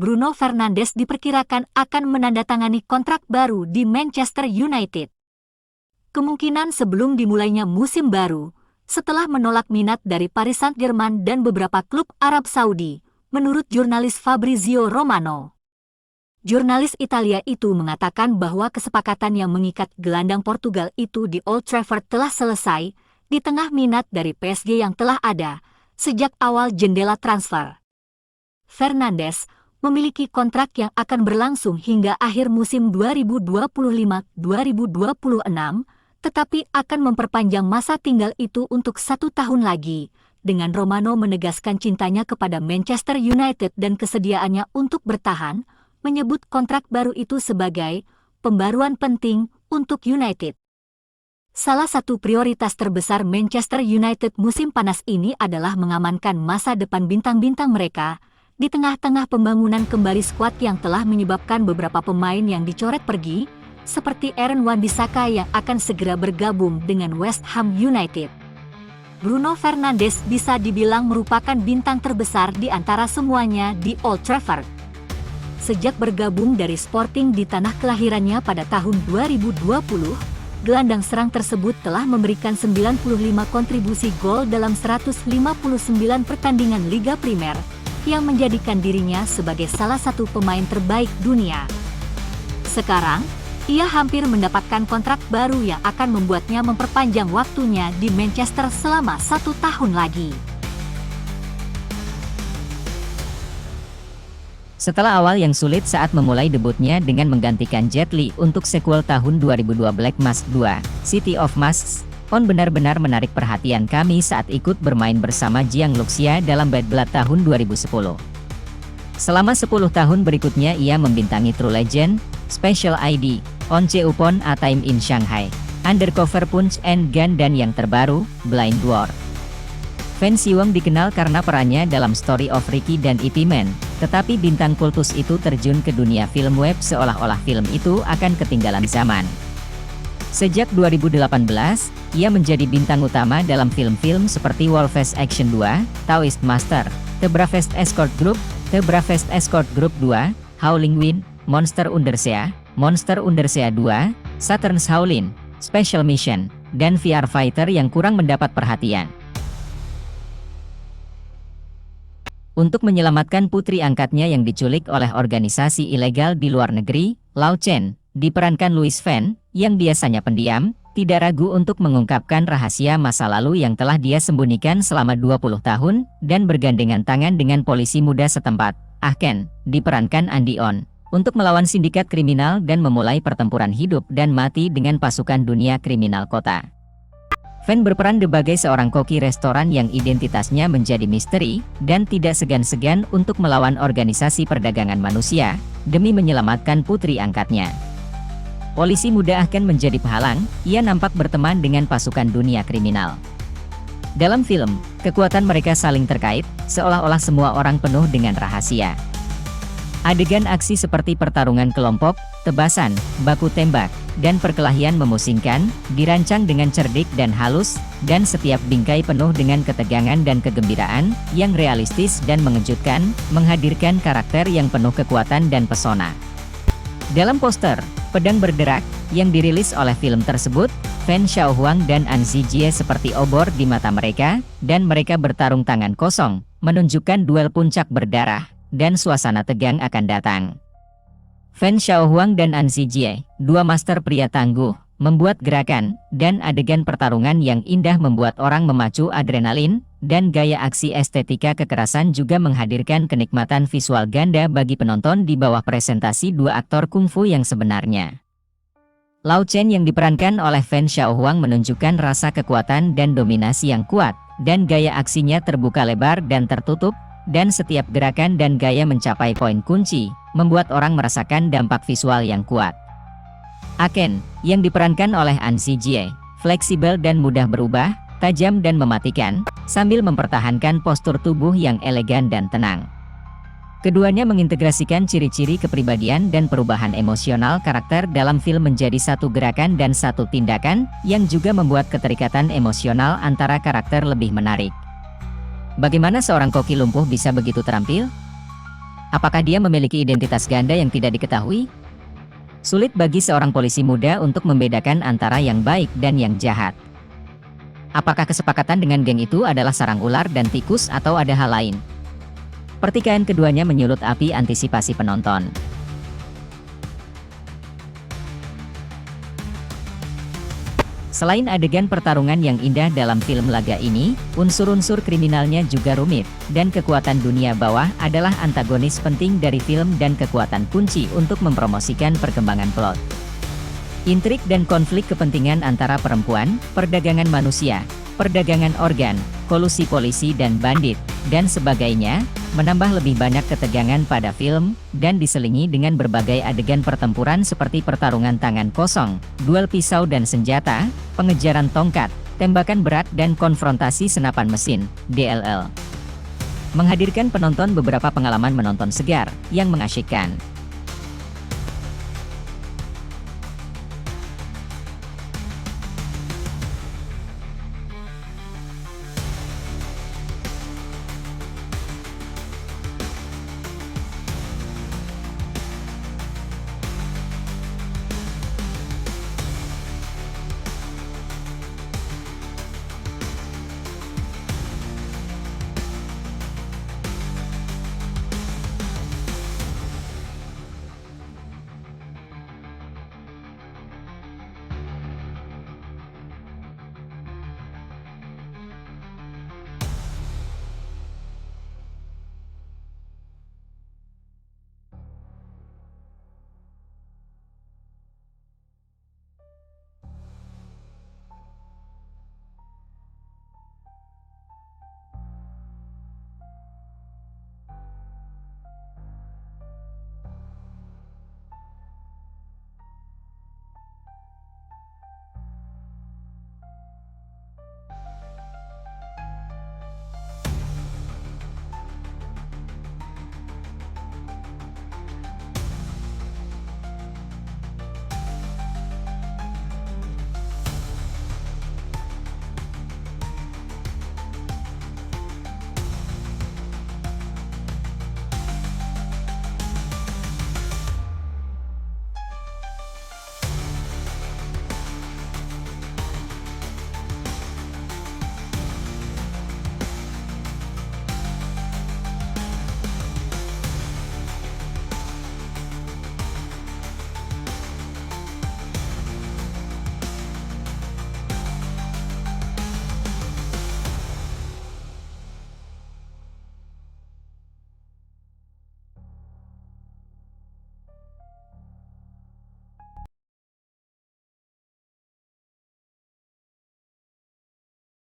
Bruno Fernandes diperkirakan akan menandatangani kontrak baru di Manchester United. Kemungkinan sebelum dimulainya musim baru, setelah menolak minat dari Paris Saint-Germain dan beberapa klub Arab Saudi, menurut jurnalis Fabrizio Romano. Jurnalis Italia itu mengatakan bahwa kesepakatan yang mengikat gelandang Portugal itu di Old Trafford telah selesai, di tengah minat dari PSG yang telah ada sejak awal jendela transfer. Fernandes memiliki kontrak yang akan berlangsung hingga akhir musim 2025-2026, tetapi akan memperpanjang masa tinggal itu untuk 1 tahun lagi, dengan Romano menegaskan cintanya kepada Manchester United dan kesediaannya untuk bertahan, menyebut kontrak baru itu sebagai pembaruan penting untuk United. Salah satu prioritas terbesar Manchester United musim panas ini adalah mengamankan masa depan bintang-bintang mereka, di tengah-tengah pembangunan kembali skuad yang telah menyebabkan beberapa pemain yang dicoret pergi, seperti Aaron Wan-Bissaka yang akan segera bergabung dengan West Ham United. Bruno Fernandes bisa dibilang merupakan bintang terbesar di antara semuanya di Old Trafford. Sejak bergabung dari Sporting di tanah kelahirannya pada tahun 2020, gelandang serang tersebut telah memberikan 95 kontribusi gol dalam 159 pertandingan Liga Primer, yang menjadikan dirinya sebagai salah satu pemain terbaik dunia. Sekarang, ia hampir mendapatkan kontrak baru yang akan membuatnya memperpanjang waktunya di Manchester selama 1 tahun lagi. Setelah awal yang sulit saat memulai debutnya dengan menggantikan Jet Li untuk sequel tahun 2002 Black Mask 2, City of Masks, On benar-benar menarik perhatian kami saat ikut bermain bersama Jiang Luxia dalam Bad Blood tahun 2010. Selama 10 tahun berikutnya ia membintangi True Legend, Special ID, On Upon a Time in Shanghai, Undercover Punch and Gun dan yang terbaru, Blind Dwarf. Fan Siwang dikenal karena perannya dalam Story of Ricky dan Ip Man, tetapi bintang kultus itu terjun ke dunia film web seolah-olah film itu akan ketinggalan zaman. Sejak 2018, ia menjadi bintang utama dalam film-film seperti Wolfest Action 2, Taoist Master, The Bravest Escort Group, The Bravest Escort Group 2, Howling Wind, Monster Undersea 2, Saturn's Howlin', Special Mission, dan VR Fighter yang kurang mendapat perhatian. Untuk menyelamatkan putri angkatnya yang diculik oleh organisasi ilegal di luar negeri, Lau Chen, diperankan Louis Fan, yang biasanya pendiam, tidak ragu untuk mengungkapkan rahasia masa lalu yang telah dia sembunyikan selama 20 tahun, dan bergandengan tangan dengan polisi muda setempat, Ah Ken, diperankan Andy On, untuk melawan sindikat kriminal dan memulai pertempuran hidup dan mati dengan pasukan dunia kriminal kota. Fan berperan sebagai seorang koki restoran yang identitasnya menjadi misteri, dan tidak segan-segan untuk melawan organisasi perdagangan manusia, demi menyelamatkan putri angkatnya. Polisi muda akan menjadi pehalang, ia nampak berteman dengan pasukan dunia kriminal. Dalam film, kekuatan mereka saling terkait, seolah-olah semua orang penuh dengan rahasia. Adegan aksi seperti pertarungan kelompok, tebasan, baku tembak, dan perkelahian memusingkan, dirancang dengan cerdik dan halus, dan setiap bingkai penuh dengan ketegangan dan kegembiraan, yang realistis dan mengejutkan, menghadirkan karakter yang penuh kekuatan dan pesona. Dalam poster, Pedang Berderak, yang dirilis oleh film tersebut, Fan Xiaohuang dan An Zijie seperti obor di mata mereka, dan mereka bertarung tangan kosong, menunjukkan duel puncak berdarah, dan suasana tegang akan datang. Fan Xiaohuang dan An Zijie, dua master pria tangguh, membuat gerakan dan adegan pertarungan yang indah membuat orang memacu adrenalin, dan gaya aksi estetika kekerasan juga menghadirkan kenikmatan visual ganda bagi penonton di bawah presentasi dua aktor kungfu yang sebenarnya. Lau Chen yang diperankan oleh Fan Xiaohuang menunjukkan rasa kekuatan dan dominasi yang kuat, dan gaya aksinya terbuka lebar dan tertutup, dan setiap gerakan dan gaya mencapai poin kunci, membuat orang merasakan dampak visual yang kuat. Ah Ken, yang diperankan oleh An Zijie, fleksibel dan mudah berubah, tajam dan mematikan, sambil mempertahankan postur tubuh yang elegan dan tenang. Keduanya mengintegrasikan ciri-ciri kepribadian dan perubahan emosional karakter dalam film menjadi satu gerakan dan satu tindakan, yang juga membuat keterikatan emosional antara karakter lebih menarik. Bagaimana seorang koki lumpuh bisa begitu terampil? Apakah dia memiliki identitas ganda yang tidak diketahui? Sulit bagi seorang polisi muda untuk membedakan antara yang baik dan yang jahat. Apakah kesepakatan dengan geng itu adalah sarang ular dan tikus atau ada hal lain? Pertikaian keduanya menyulut api antisipasi penonton. Selain adegan pertarungan yang indah dalam film laga ini, unsur-unsur kriminalnya juga rumit, dan kekuatan dunia bawah adalah antagonis penting dari film dan kekuatan kunci untuk mempromosikan perkembangan plot. Intrik dan konflik kepentingan antara perempuan, perdagangan manusia, perdagangan organ, kolusi polisi dan bandit, dan sebagainya, menambah lebih banyak ketegangan pada film, dan diselingi dengan berbagai adegan pertempuran seperti pertarungan tangan kosong, duel pisau dan senjata, pengejaran tongkat, tembakan berat dan konfrontasi senapan mesin, DLL. Menghadirkan penonton beberapa pengalaman menonton segar, yang mengasyikkan.